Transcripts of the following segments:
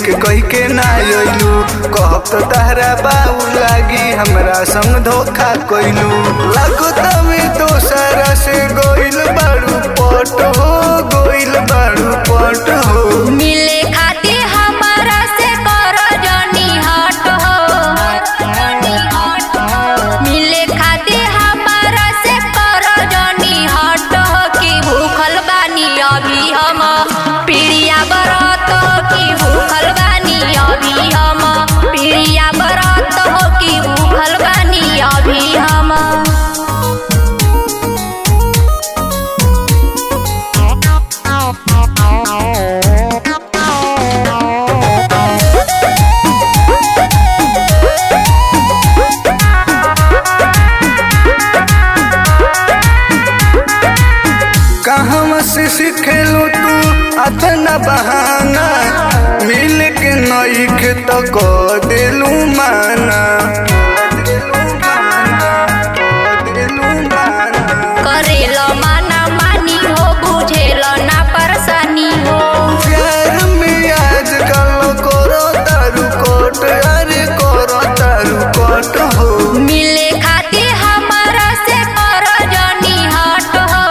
के कही के ना अइलू। कहब तो तहरा बाऊ लागी हमरा संग धोखा कइलू। लागो तमे दोसरा से गोइल बाड़ू पट हो, गोइल बाड़ू पट हो। मिले खातिर हमारा से करो जनी हट हो, मिले खातिर हमारा से करो जनी हट हो। कि भूखल बानी अभी हम पीड़िया बरत हो, कि भूखल बानी अभी हम पीड़िया बरत हो, कि भूखल बानी अभी हम। कहाँ से सिखेलू तू अतना बहाना, मिल के नईख तो कह देलू माना। करेलो माना मानी हो, बुझेलो ना परेशानी हो। प्यार में आजकल करो तारू कोट, अरे करो तारू कोट हो। मिले खातिर हमारा से करो जनी हट हो,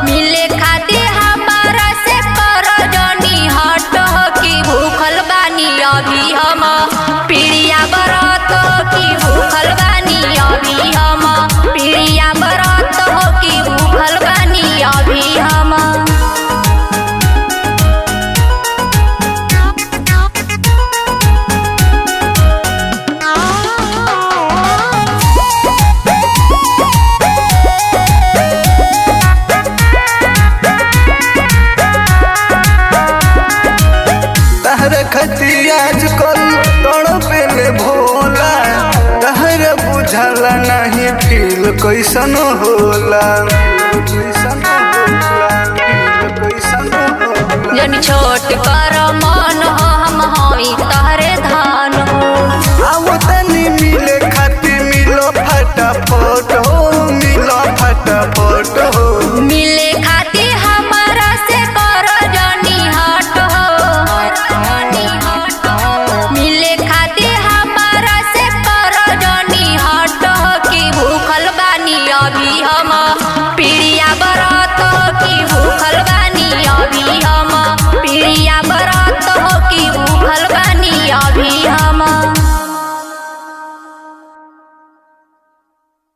मिले खातिर हमारा से करो जनी हट हो। कि भूखल बानी अभी हम पीड़िया बरत हो, कि भूखल बानी अभी हम पीड़िया बरत हो, कि भूखल बानी अभी हम। तहरा खती आजकल तड़पेले भोला, तहरा बुझाला नहीं फील कैसन होला। जनी छोट कर मन हो, हम हई तहरे धान हो। आओ तनी मिले खातिर मिलो फटाफट हो, मिलो फटाफट हो। मिले खातिर हमारा से करो जनी हट हो, मिले खातिर हमारा से करो जनी हट हो। कि भूखल बानी अभी हम पीड़िया बरत हो, कि भूखल बानी अभी हम पीड़िया बरत हो, कि भूखल बानी अभी